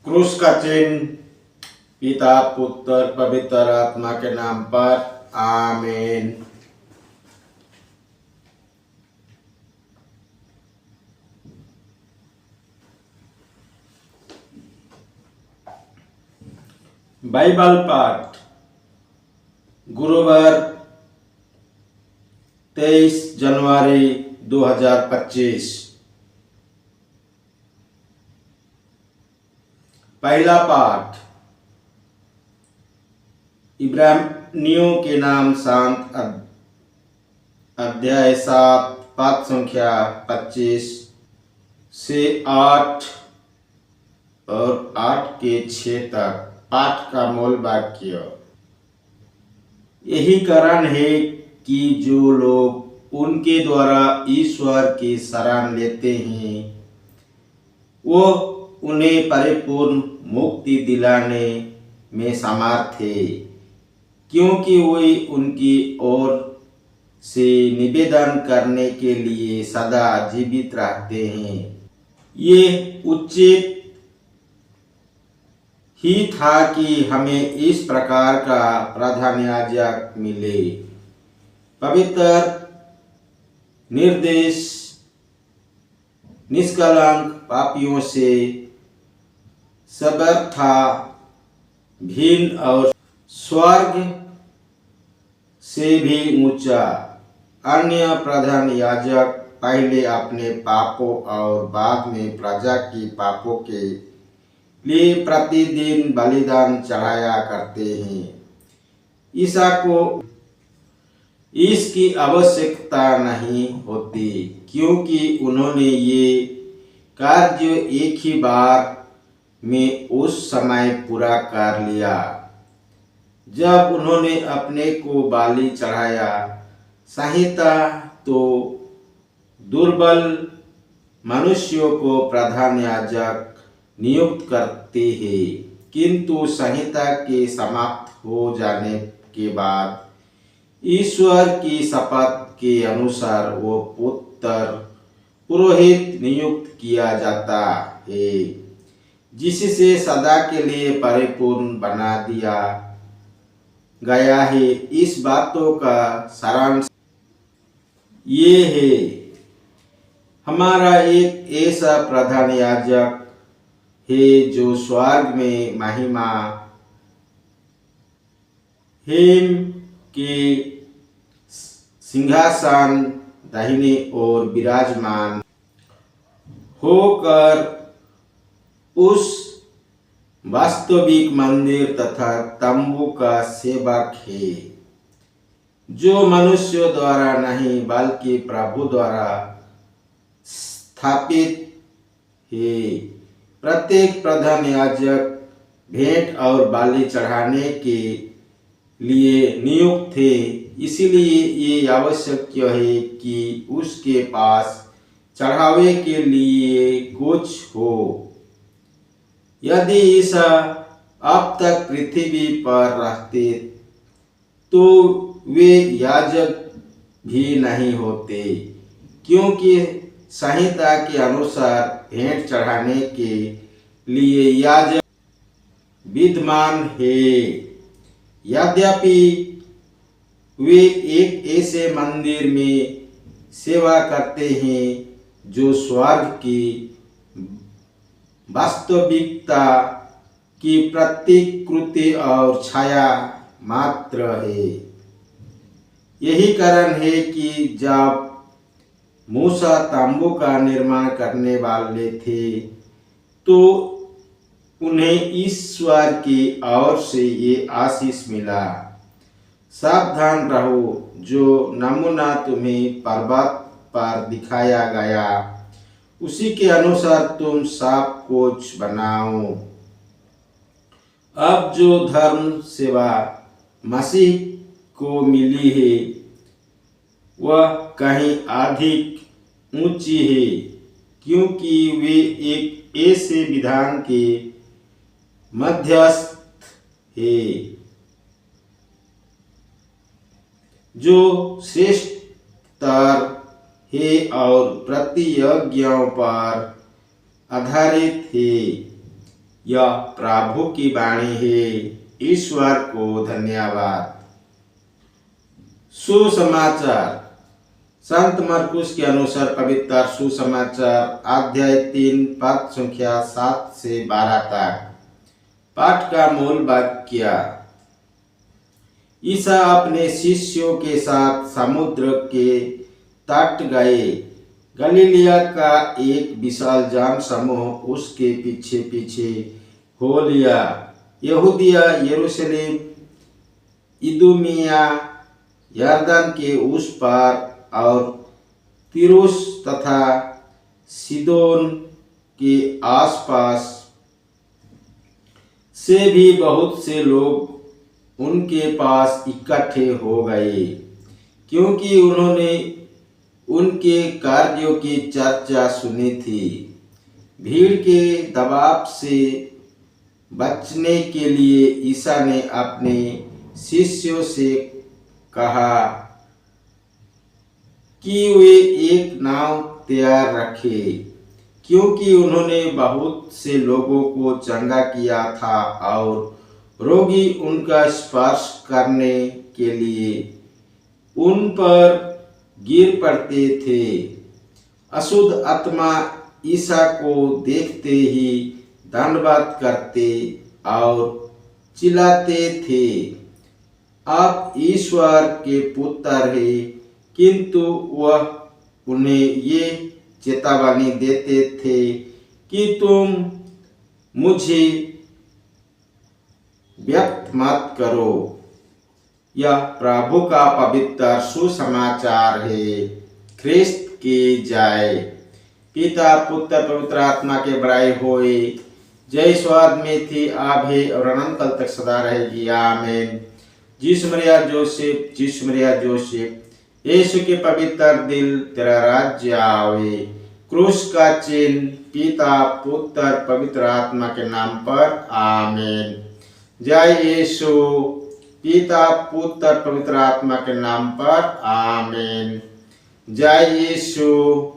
क्रूस का चिन्ह पिता पुत्र पवित्र आत्मा के नाम पर आमीन। बाइबल पाठ गुरुवार 23 जनवरी 2025। पहला पाठ इब्रानियों के नाम शांत अध्याय 7 पद संख्या 25 से 8 और 8 के 6 तक। पाठ का मूल वाक्य, यही कारण है कि जो लोग उनके द्वारा ईश्वर की शरण लेते हैं वो उन्हें परिपूर्ण मुक्ति दिलाने में समर्थ है, क्योंकि वे उनकी ओर से निवेदन करने के लिए सदा जीवित रहते हैं। ये उचित ही था कि हमें इस प्रकार का प्रधान याजक मिले, पवित्र, निर्दोष, निष्कलंक, पापियों से सर्वथा भिन्न और स्वर्ग से भी ऊंचा। अन्य प्रधान याजक पहले अपने पापों और बाद में प्रजा की पापों के लिए प्रतिदिन बलिदान चढ़ाया करते हैं। ईसा को इसकी आवश्यकता नहीं होती, क्योंकि उन्होंने ये कार्य एक ही बार में उस समय पूरा कर लिया जब उन्होंने अपने को बलि चढ़ाया। संहिता तो दुर्बल मनुष्यों को प्रधान याजक नियुक्त करते हैं, किंतु संहिता के समाप्त हो जाने के बाद ईश्वर की शपथ के अनुसार वो पुत्र पुरोहित नियुक्त किया जाता है, जिससे सदा के लिए परिपूर्ण बना दिया गया है। इस बातों का सारांश ये है, हमारा एक ऐसा प्रधान याजक है जो स्वर्ग में महिमा हेम के सिंहासन दाहिने ओर विराजमान होकर उस वास्तविक मंदिर तथा तंबू का सेवक है, जो मनुष्यों द्वारा नहीं बल्कि प्रभु द्वारा स्थापित है। प्रत्येक प्रधान याजक भेंट और बलि चढ़ाने के लिए नियुक्त थे, इसलिए ये आवश्यक है कि उसके पास चढ़ावे के लिए कुछ हो। यदि ईसा अब तक पृथ्वी पर रहते तो वे याजक भी नहीं होते, क्योंकि संहिता के अनुसार भेंट चढ़ाने के लिए याजक विद्यमान है। यद्यपि वे एक ऐसे मंदिर में सेवा करते हैं जो स्वर्ग की वास्तविकता की प्रतिकृति और छाया मात्र है। यही कारण है कि जब मूसा तंबू का निर्माण करने वाले थे तो उन्हें ईश्वर की ओर से ये आशीष मिला, सावधान रहो, जो नमूना तुम्हें पर्वत पर दिखाया गया उसी के अनुसार तुम सब कुछ बनाओ। अब जो धर्म सेवा मसीह को मिली है वह कहीं अधिक ऊंची है, क्योंकि वे एक ऐसे विधान के मध्यस्थ है जो श्रेष्ठतर है और प्रतियज्ञों पर आधारित है। यह प्रभु की वाणी है। ईश्वर को धन्यवाद। सुसमाचार। संत मरकुस के अनुसार पवित्र सुसमाचार अध्याय 3 पद संख्या 7 से 12 तक। पाठ का मूल वाक्य। ईसा अपने शिष्यों के साथ समुद्र के तट गए। गलीलिया का एक विशाल जन समूह उसके पीछे पीछे हो लिया। यहूदिया, यरूशलेम, इदुमिया, यरदन के उस पार और तीरुस तथा सीदोन के आसपास से भी बहुत से लोग उनके पास इकट्ठे हो गए, क्योंकि उन्होंने उनके कार्यों की चर्चा सुनी थी। भीड़ के दबाव से बचने के लिए ईसा ने अपने शिष्यों से कहा कि वे एक नाव तैयार रखें, क्योंकि उन्होंने बहुत से लोगों को चंगा किया था और रोगी उनका स्पर्श करने के लिए उन पर गिर पड़ते थे। अशुद्ध आत्मा ईसा को देखते ही दंडवत करते और चिल्लाते थे, आप ईश्वर के पुत्र हैं। किंतु वह उन्हें ये चेतावनी देते थे कि तुम मुझे व्यक्त मत करो। यह प्रभु का पवित्र सुसमाचार है। ख्रिस्त की जय। पिता पुत्र पवित्र आत्मा के बड़ाई होए। जय स्वर्ग में थी, अब है और अनंत काल तक सदा रहेगी। आमीन। जिस मरिया जोसेफ, जिस मरिया जोसेफ, यीशु के पवित्र दिल, तेरा राज्य आवे। क्रूस का चिन्ह पिता पुत्र पवित्र आत्मा के नाम पर। आमीन। जय यीशु। पिता पुत्र पवित्र आत्मा के नाम पर। आमीन। जय यीशु।